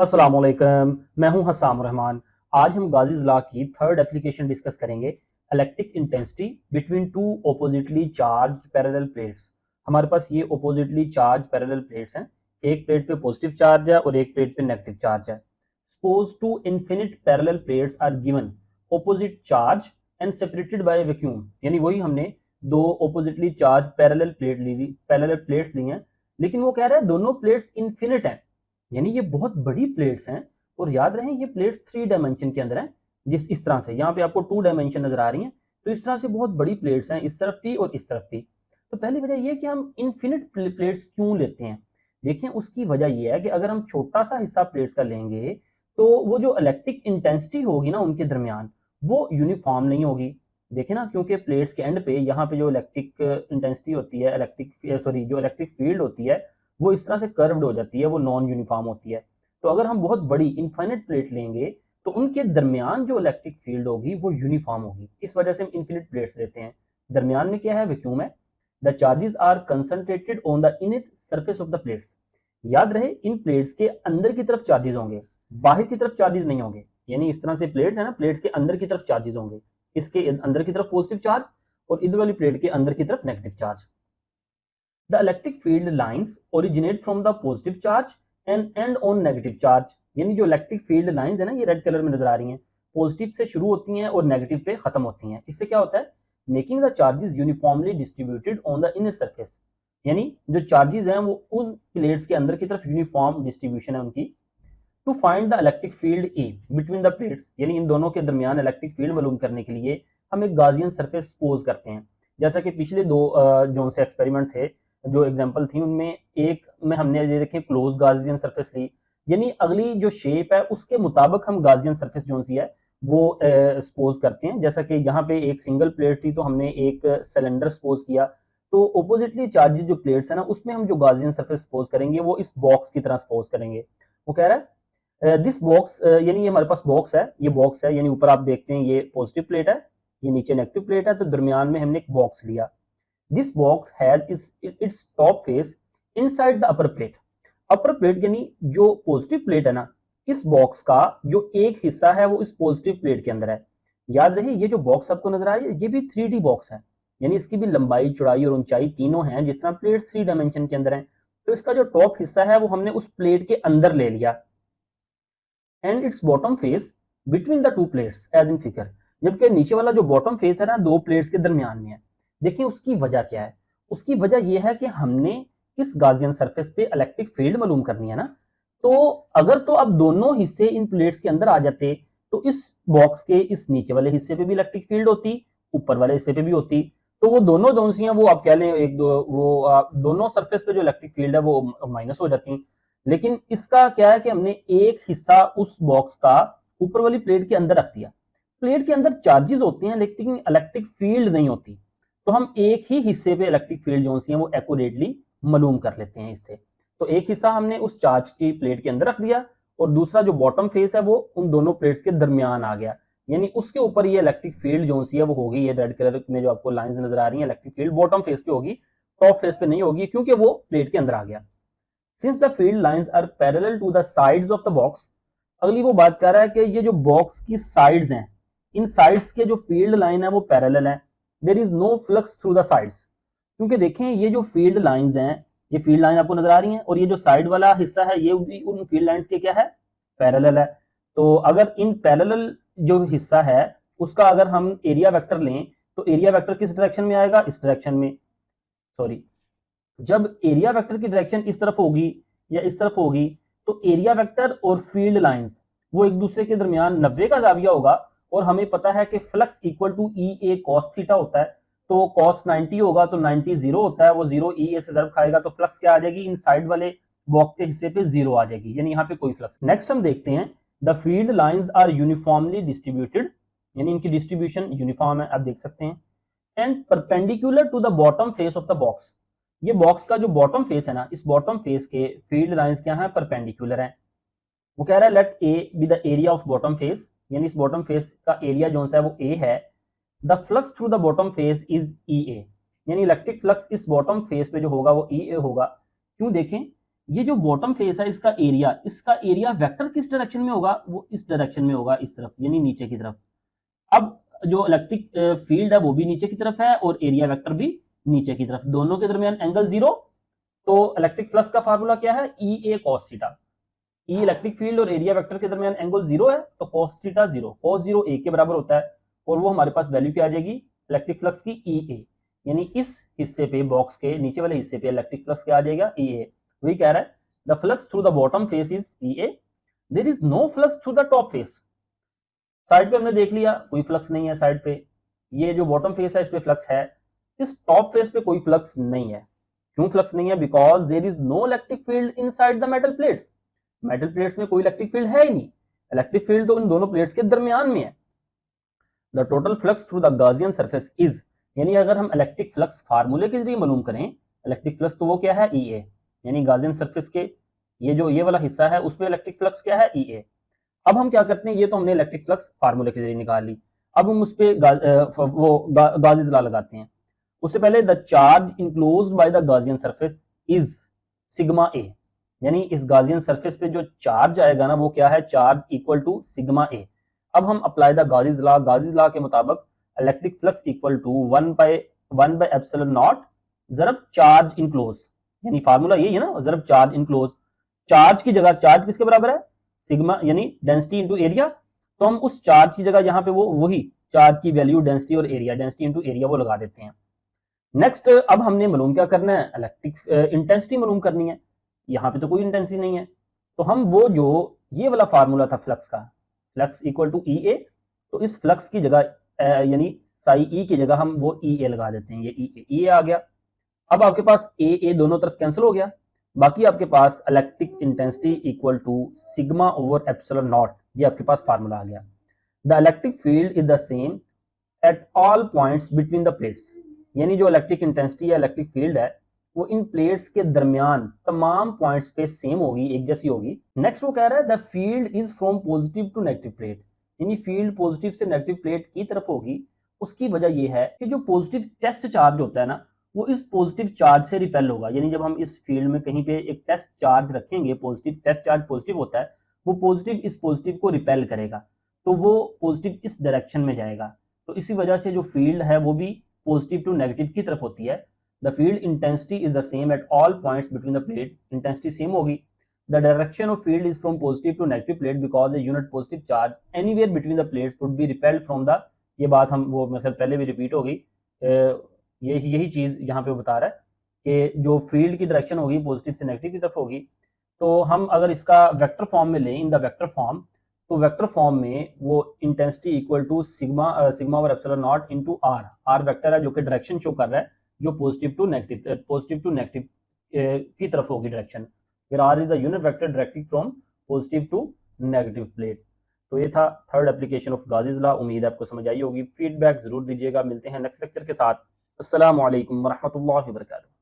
अस्सलाम वालेकुम, मैं हूं हसाम रहमान। आज हम गाजीज लॉ की थर्ड एप्लीकेशन डिस्कस करेंगे, electric intensity between two oppositely charge parallel plates. हमारे पास ये ओपोजिटली चार्ज पैरेलल प्लेट्स हैं। एक प्लेट पे पॉजिटिव चार्ज है और एक प्लेट पे नेगेटिव चार्ज है। Suppose two infinite parallel plates are given opposite charge and separated by vacuum. यानी वही हमने दो ओपोजिटली चार्ज पैरेलल प्लेट्स ली हैं, लेकिन वो कह रहा है दोनों प्लेट्स इनफिनिट हैं, यानी ये बहुत बड़ी प्लेट्स हैं। और याद रहे ये प्लेट्स 3 डायमेंशन के अंदर हैं। जिस इस तरह से यहाँ पे आपको 2 डायमेंशन नजर आ रही हैं, तो इस तरह से बहुत बड़ी प्लेट्स हैं, इस तरफ भी और इस तरफ भी। तो पहली वजह ये कि हम इनफिनिट प्लेट्स क्यों लेते हैं। देखिए उसकी वजह यह है कि अगर हम छोटा सा हिस्सा प्लेट्स का लेंगे तो वो जो इलेक्ट्रिक इंटेंसिटी होगी ना उनके दरमियान, वो यूनिफॉर्म नहीं होगी। देखे ना, क्योंकि प्लेट्स के एंड पे यहाँ पे जो इलेक्ट्रिक इंटेंसिटी होती है, जो इलेक्ट्रिक फील्ड होती है, वो इस तरह से कर्व्ड हो जाती है, वो नॉन यूनिफॉर्म होती है। तो अगर हम बहुत बड़ी इनफाइनाइट प्लेट लेंगे तो उनके दरमियान जो इलेक्ट्रिक फील्ड होगी वो यूनिफॉर्म होगी। इस वजह से हम इनफिनिट प्लेट्स लेते हैं। दरमियान में क्या है, वैक्यूम है। The charges are concentrated on the inner surface of the plates. याद रहे इन प्लेट्स के अंदर की तरफ चार्जेस होंगे, बाहर की तरफ चार्जेस नहीं होंगे। यानी इस तरह से प्लेट्स है ना, प्लेट्स के अंदर की तरफ चार्जेस होंगे, इसके अंदर की तरफ पॉजिटिव चार्ज और इधर वाली प्लेट के अंदर की तरफ negative charge. The electric field lines originate from the positive charge and end on negative charge। यानी जो इलेक्ट्रिक फील्ड लाइंस है ना, ये रेड कलर में नजर आ रही हैं, पॉजिटिव से शुरू होती हैं और नेगेटिव पे खत्म होती हैं। इससे क्या होता है, making the charges uniformly distributed on the inner surface. यानी जो चार्जेस हैं वो उन प्लेट्स के अंदर की तरफ यूनिफॉर्म डिस्ट्रीब्यूशन है उनकी। To find the electric field A between the plates, यानी इन दोनों के दरमियान इलेक्ट्रिक फील्ड मालूम करने के लिए हम एक गाजियन सरफेस सपोज करते हैं। जैसा कि पिछले दो जो से एक्सपेरिमेंट थे, जो एग्जांपल थी, उनमें एक में हमने ये देखें क्लोज गाजियन सरफेस ली, यानी अगली जो शेप है उसके मुताबिक हम गाजियन सरफेस जो सी है वो सपोज करते हैं। जैसा कि यहाँ पे एक सिंगल प्लेट थी तो हमने एक सिलेंडर सपोज किया, तो ओपोजिटली चार्जेस जो प्लेट्स है ना उसमें हम जो गाजियन सरफेस सपोज करेंगे वो इस बॉक्स की तरह सपोज करेंगे। वो कह रहा है दिस बॉक्स, यानी ये हमारे पास बॉक्स है, ये बॉक्स है, यानी ऊपर आप देखते हैं ये पॉजिटिव प्लेट है, ये नीचे नेगेटिव प्लेट है, तो दरमियान में हमने एक बॉक्स लिया। This box has its top face inside the upper plate। Upper plate यानी जो पॉजिटिव प्लेट है ना, इस बॉक्स का जो एक हिस्सा है वो इस पॉजिटिव प्लेट के अंदर है। याद रहे ये जो बॉक्स आपको नजर आ रही है ये भी 3D बॉक्स है, यानी इसकी भी लंबाई चौड़ाई और ऊंचाई तीनों हैं, जिस तरह प्लेट 3 डायमेंशन के अंदर है। तो इसका जो टॉप हिस्सा है वो हमने उस प्लेट के अंदर ले लिया। And its bottom face between the two plates as in figure. जबकि नीचे वाला जो बॉटम फेस है ना, दो प्लेट्स के दरमियान में है। देखिए उसकी वजह क्या है, उसकी वजह यह है कि हमने इस गाजियन सरफेस पे इलेक्ट्रिक फील्ड मालूम करनी है ना। तो अगर तो अब दोनों हिस्से इन प्लेट्स के अंदर आ जाते तो इस बॉक्स के इस नीचे वाले हिस्से पे भी इलेक्ट्रिक फील्ड होती, ऊपर वाले हिस्से पे भी होती। तो वो दोनों दोनसियां, वो आप कह लें एक दो, वो दोनों सरफेस पे जो इलेक्ट्रिक फील्ड है वो माइनस हो जाती। लेकिन इसका क्या है कि हमने एक हिस्सा उस बॉक्स का ऊपर वाली प्लेट के अंदर रख दिया। प्लेट के अंदर चार्जेस होते हैं लेकिन इलेक्ट्रिक फील्ड नहीं होती, तो हम एक ही हिस्से पे इलेक्ट्रिक फील्ड जो है वो एक्यूरेटली मालूम कर लेते हैं इससे। तो एक हिस्सा हमने उस चार्ज की प्लेट के अंदर रख दिया और दूसरा जो बॉटम फेस है वो उन दोनों प्लेट्स के दरमियान आ गया, यानी उसके ऊपर ये इलेक्ट्रिक फील्ड जो है वो होगी। ये रेड कलर में जो आपको लाइंस नजर आ रही है, इलेक्ट्रिक फील्ड बॉटम फेस पे होगी, टॉप फेस पे नहीं होगी, क्योंकि वो प्लेट के अंदर आ गया। Since the field lines are parallel to the sides of the box. अगली वो बात कर रहा है कि ये जो बॉक्स की साइड्स हैं, इन साइड्स के जो फील्ड लाइन है वो पैरेलल है। There is no flux through the sides. क्योंकि देखें ये जो फील्ड लाइंस हैं, ये फील्ड लाइन आपको नजर आ रही हैं, और ये जो साइड वाला हिस्सा है ये भी उन फील्ड लाइंस के क्या है, पैरेलल है। तो अगर इन पैरेलल जो हिस्सा है उसका अगर हम एरिया वेक्टर लें तो एरिया वेक्टर किस डायरेक्शन में आएगा, इस डायरेक्शन में। सॉरी, जब एरिया वेक्टर की डायरेक्शन इस तरफ होगी या इस तरफ होगी तो एरिया वेक्टर और फील्ड लाइंस वो एक दूसरे के दरमियान 90 का जाविया होगा। और हमें पता है कि flux equal to E A cos theta होता है, तो कॉस 90 होगा तो 90 जीरो होता है, वो जीरो ई ए से ज़रब खाएगा तो फ्लक्स क्या आ जाएगी, इन साइड वाले बॉक्स के हिस्से पे जीरो आ जाएगी, यानी यहाँ पे कोई फ्लक्स। नेक्स्ट हम देखते हैं the field lines are uniformly distributed, यानी इनकी डिस्ट्रीब्यूशन यूनिफॉर्म है, आप देख सकते हैं। And perpendicular to the bottom face of the box. ये बॉक्स का जो बॉटम फेस है ना, इस बॉटम फेस के फील्ड लाइंस क्या है, परपेंडिकुलर है। वो कह रहा है let A be the area of bottom face, यानी इस बॉटम फेस का एरिया जो है वो ए है। The flux through the bottom face is E A, यानी इलेक्ट्रिक फ्लक्स इस बॉटम फेस पे जो होगा वो ई ए होगा। क्यों, देखें ये जो बॉटम फेस है इसका एरिया वेक्टर किस डायरेक्शन में होगा, वो इस डायरेक्शन में होगा, इस तरफ यानी नीचे की तरफ। अब जो इलेक्ट्रिक फील्ड है वो भी नीचे की तरफ है और एरिया वेक्टर भी नीचे की तरफ, दोनों के दरमियान एंगल 0। तो इलेक्ट्रिक फ्लक्स का फार्मूला क्या है, ई A cos theta. E electric field और एरिया वेक्टर के दरमियान एंगल 0 है तो कॉस थीटा 0, कॉस 0 1 के बराबर होता है और वो हमारे पास वैल्यू क्या आ जाएगी इलेक्ट्रिक फ्लक्स की ई ए, यानी इस हिस्से पे बॉक्स के नीचे वाले हिस्से पे इलेक्ट्रिक फ्लक्स क्या आ जाएगा ई ए। वही कह रहा है the flux through the bottom face is E A, there is no flux through the top face. Side पे हमने देख लिया कोई फ्लक्स नहीं है साइड पे, ये जो बॉटम फेस है इस पे फ्लक्स है, इस टॉप फेस पे कोई फ्लक्स नहीं है। क्यों फ्लक्स नहीं है, because there is no electric field inside the metal plates. Metal plates में कोई इलेक्ट्रिक फील्ड है ही नहीं, इलेक्ट्रिक फील्ड तो इन दोनों प्लेट्स के दरमियान में है। The total flux through the Gaussian surface is, यानी अगर हम इलेक्ट्रिक फ्लक्स फार्मूले के जरिए मालूम करें, इलेक्ट्रिक फ्लक्स तो वो क्या है ई ए, यानी गॉसियन सरफेस के ये जो ये वाला हिस्सा है उस पर इलेक्ट्रिक फ्लक्स क्या है ई ए। अब हम क्या करते हैं, ये तो हमने इलेक्ट्रिक फ्लक्स फार्मूले के जरिए निकाल ली, अब हम उस पर वो गाजिस लॉ लगाते हैं। उससे पहले the charge enclosed by the Gaussian surface is sigma A, यानी इस गॉसियन सरफेस पे जो चार्ज आएगा ना वो क्या है, charge equal to sigma A. अब हम अप्लाई द गाजिस लॉ के मुताबिक electric flux equal to 1 by epsilon naught जरब चार्ज इनक्लोज, यानी फार्मूला यही है ना, जरब चार्ज इनक्लोज। चार्ज की जगह चार्ज किसके बराबर है, सिग्मा यानी डेंसिटी इंटू एरिया, तो हम उस चार्ज की जगह यहाँ पे वो वही चार्ज की वैल्यू डेंसिटी और एरिया, डेंसिटी इंटू एरिया वो लगा देते हैं। नेक्स्ट अब हमने मालूम क्या करना है, इलेक्ट्रिक इंटेंसिटी मालूम करनी है। यहाँ पे तो कोई इंटेंसिटी नहीं है, तो हम वो जो ये वाला फार्मूला था फ्लक्स का, फ्लक्स इक्वल टू ई ए, तो इस फ्लक्स की जगह यानी साई ई की जगह हम वो ई ए लगा देते हैं, ये ई ए आ गया। अब आपके पास ए दोनों तरफ कैंसिल हो गया, बाकी आपके पास electric intensity equal to sigma over epsilon not, ये आपके पास फार्मूला आ गया। The electric field is the same at all points between the plates, यानी जो इलेक्ट्रिक इंटेंसिटी या इलेक्ट्रिक फील्ड है वो इन प्लेट्स के दरमियान तमाम पॉइंट्स पे सेम होगी, एक जैसी होगी। नेक्स्ट वो कह रहा है the field is from positive to negative plate, यानी फील्ड पॉजिटिव से नेगेटिव प्लेट की तरफ होगी। उसकी वजह यह है कि जो पॉजिटिव टेस्ट चार्ज होता है ना वो इस पॉजिटिव चार्ज से रिपेल होगा, यानी जब हम इस फील्ड में कहीं पे एक टेस्ट चार्ज रखेंगे, पॉजिटिव टेस्ट चार्ज पॉजिटिव होता है, वो पॉजिटिव इस पॉजिटिव को रिपेल करेगा, तो वो पॉजिटिव इस डायरेक्शन में जाएगा। तो इसी वजह से जो फील्ड है वो भी पॉजिटिव टू नेगेटिव की तरफ होती है। The field intensity is the same at all points between the plate, intensity same होगी। The direction of field is from positive to negative plate because the unit positive charge anywhere between the plates would be repelled from the, ये बात हम वो मतलब पहले भी repeat हो गई, यही चीज यहाँ पे बता रहा है कि जो फील्ड की डायरेक्शन होगी पॉजिटिव से नेगेटिव की तरफ होगी। तो हम अगर इसका वेक्टर फॉर्म में लें, इन द वेक्टर फॉर्म, तो वेक्टर फॉर्म में वो intensity equal to sigma over epsilon naught into R, R vector है जो कि डायरेक्शन शो कर रहा है, जो पॉजिटिव टू नेगेटिव की तरफ होगी डायरेक्शन, फिर R is the unit vector directing from positive to negative plate. तो ये था third application of Gauss's law, उम्मीद है आपको समझ आई होगी। फीडबैक जरूर दीजिएगा, मिलते हैं नेक्स्ट लेक्चर के साथ। अस्सलामु अलैकुम वरहमतुल्लाहि वबरकातुहू।